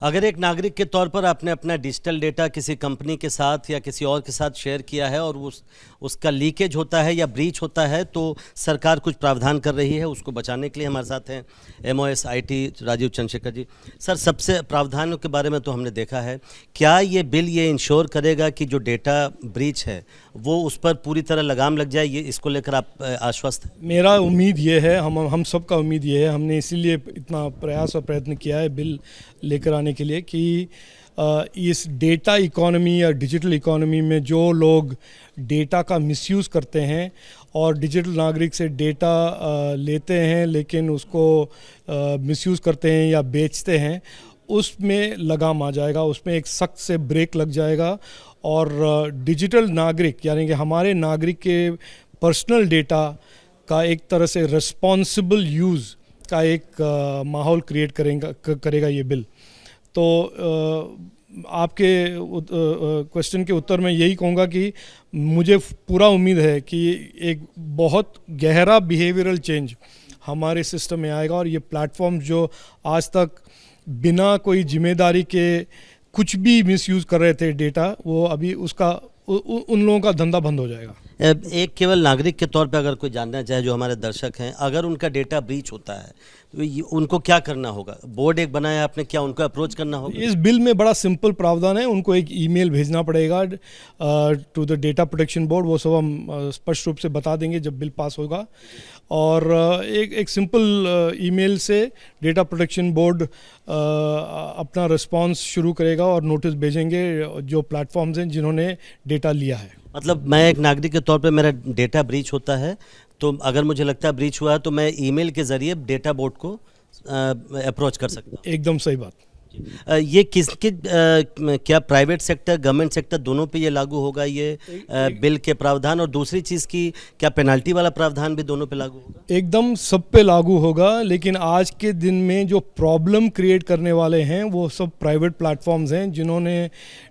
अगर एक नागरिक के तौर पर आपने अपना डिजिटल डेटा किसी कंपनी के साथ या किसी और के साथ शेयर किया है और उसका लीकेज होता है या ब्रीच होता है तो सरकार कुछ प्रावधान कर रही है उसको बचाने के लिए। हमारे साथ हैं MOS IT Rajeev Chandrashekhar ji. Sir, सबसे प्रावधानों के बारे में तो हमने देखा है, क्या ये बिल ये इंश्योर करेगा कि जो डेटा ब्रीच है वो उस पर पूरी तरह लगाम लग जाए? ये इसको लेकर आप आश्वस्त हैं? मेरा उम्मीद ये है, हम सबका उम्मीद ये है, हमने इसीलिए इतना प्रयास और प्रयत्न किया है बिल लेकर आने के लिए कि इस डेटा इकोनॉमी या डिजिटल इकोनॉमी में जो लोग डेटा का मिसयूज़ करते हैं और डिजिटल नागरिक से डेटा लेते हैं लेकिन उसको मिसयूज़ करते हैं या बेचते हैं, उसमें लगाम आ जाएगा, उसमें एक सख्त से ब्रेक लग जाएगा। और डिजिटल नागरिक यानी कि हमारे नागरिक के पर्सनल डेटा का एक तरह से रिस्पॉन्सिबल यूज़ का एक माहौल क्रिएट करेगा ये बिल। तो आपके क्वेश्चन के उत्तर में यही कहूँगा कि मुझे पूरा उम्मीद है कि एक बहुत गहरा बिहेवियरल चेंज हमारे सिस्टम में आएगा और ये प्लेटफॉर्म जो आज तक बिना कोई जिम्मेदारी के कुछ भी मिसयूज़ कर रहे थे डेटा, वो अभी उसका उन लोगों का धंधा बंद हो जाएगा। एक केवल नागरिक के तौर पे अगर कोई जानना चाहे, जो हमारे दर्शक हैं, अगर उनका डेटा ब्रीच होता है तो उनको क्या करना होगा? बोर्ड एक बनाया आपने, क्या उनको अप्रोच करना होगा? इस बिल में बड़ा सिंपल प्रावधान है, उनको एक ईमेल भेजना पड़ेगा to the Data Protection Board. वो सब हम स्पष्ट रूप से बता देंगे जब बिल पास होगा। और एक सिंपल ईमेल से डेटा प्रोटेक्शन बोर्ड अपना रिस्पांस शुरू करेगा और नोटिस भेजेंगे जो प्लेटफॉर्म्स हैं जिन्होंने डेटा लिया है। मतलब मैं एक नागरिक के तौर पे मेरा डेटा ब्रीच होता है तो अगर मुझे लगता है ब्रीच हुआ है तो मैं ईमेल के जरिए डेटा बोर्ड को अप्रोच कर सकता हूँ। एकदम सही बात। ये किसके क्या प्राइवेट सेक्टर गवर्नमेंट सेक्टर दोनों पे ये लागू होगा ये बिल के प्रावधान? और दूसरी चीज़ की क्या पेनाल्टी वाला प्रावधान भी दोनों पे लागू होगा? एकदम सब पे लागू होगा, लेकिन आज के दिन में जो प्रॉब्लम क्रिएट करने वाले हैं वो सब प्राइवेट प्लेटफॉर्म्स हैं जिन्होंने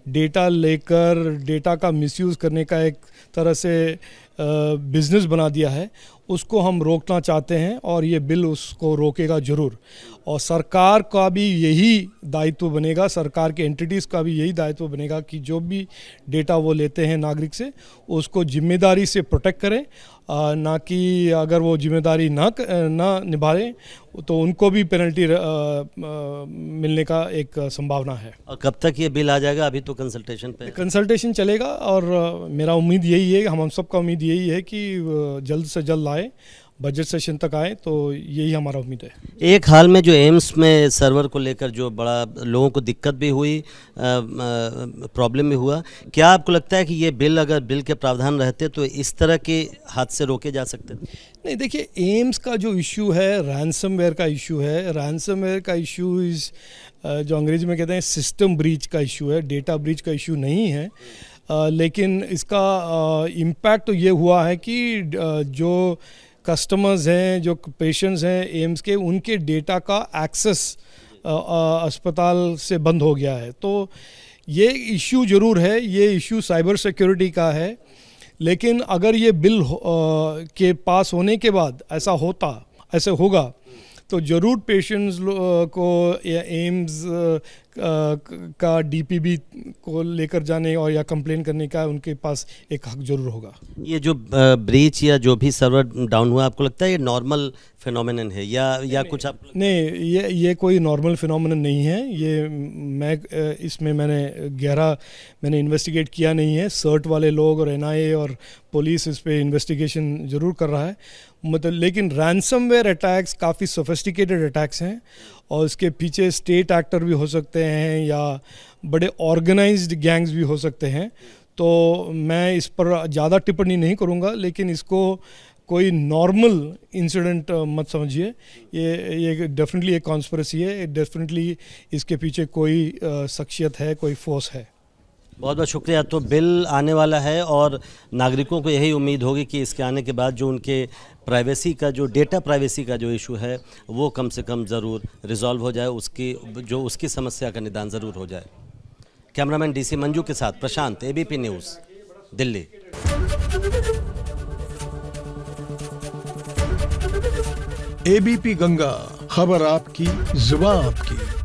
डेटा लेकर डेटा का मिसयूज़ करने का एक तरह से बिजनेस बना दिया है। उसको हम रोकना चाहते हैं और ये बिल उसको रोकेगा ज़रूर। और सरकार का भी यही दायित्व बनेगा, सरकार के एंटिटीज़ का भी यही दायित्व बनेगा कि जो भी डेटा वो लेते हैं नागरिक से उसको जिम्मेदारी से प्रोटेक्ट करें, ना कि अगर वो जिम्मेदारी ना निभाएं तो उनको भी पेनल्टी मिलने का एक संभावना है। और कब तक ये बिल आ जाएगा? अभी तो कंसल्टेशन चलेगा और मेरा उम्मीद यही है, हम सबका उम्मीद यही है कि जल्द से जल्द आए, बजट सेशन तक आए, तो यही हमारा उम्मीद है। एक हाल में जो एम्स में सर्वर को लेकर जो बड़ा लोगों को दिक्कत भी हुई, प्रॉब्लम भी हुआ, क्या आपको लगता है कि ये बिल अगर बिल के प्रावधान रहते तो इस तरह के हादसे रोके जा सकते थे? नहीं, देखिए, एम्स का जो इशू है रैंसमवेयर का इशू है। रैंसमवेयर का इशू इस जो अंग्रेजी में कहते हैं सिस्टम ब्रीच का इशू है, डेटा ब्रीच का इशू नहीं है। लेकिन इसका इम्पैक्ट तो ये हुआ है कि जो कस्टमर्स हैं, जो पेशेंट्स हैं एम्स के, उनके डेटा का एक्सेस अस्पताल से बंद हो गया है। तो ये इशू ज़रूर है, ये इशू साइबर सिक्योरिटी का है। लेकिन अगर ये बिल के पास होने के बाद ऐसे होगा तो ज़रूर पेशेंट्स को एम्स का DPB को लेकर जाने और या कंप्लेन करने का उनके पास एक हक जरूर होगा। ये जो ब्रीच या जो भी सर्वर डाउन हुआ, आपको लगता है ये नॉर्मल फिनोमेनन है या कुछ आप? नहीं, ये कोई नॉर्मल फिनोमेनन नहीं है। ये इसमें मैंने इन्वेस्टिगेट किया नहीं है। सर्ट वाले लोग और NIA और पुलिस इस पे इन्वेस्टिगेशन ज़रूर कर रहा है, मतलब। लेकिन रैंसमवेयर अटैक्स काफ़ी सोफिस्टिकेटेड अटैक्स हैं और इसके पीछे स्टेट एक्टर भी हो सकते हैं या बड़े ऑर्गेनाइज्ड गैंग्स भी हो सकते हैं। तो मैं इस पर ज़्यादा टिप्पणी नहीं करूँगा, लेकिन इसको कोई नॉर्मल इंसिडेंट मत समझिए। ये डेफिनेटली एक कॉन्स्पिरेसी है, डेफिनेटली इसके पीछे कोई शख्सियत है, कोई फोर्स है। बहुत बहुत शुक्रिया। तो बिल आने वाला है और नागरिकों को यही उम्मीद होगी कि इसके आने के बाद जो उनके प्राइवेसी का, जो डेटा प्राइवेसी का जो इशू है वो कम से कम ज़रूर रिजॉल्व हो जाए, उसकी समस्या का निदान ज़रूर हो जाए। कैमरामैन DC मंजू के साथ प्रशांत, ABP news, Delhi. ABP Ganga, खबर आपकी, जुबान आपकी।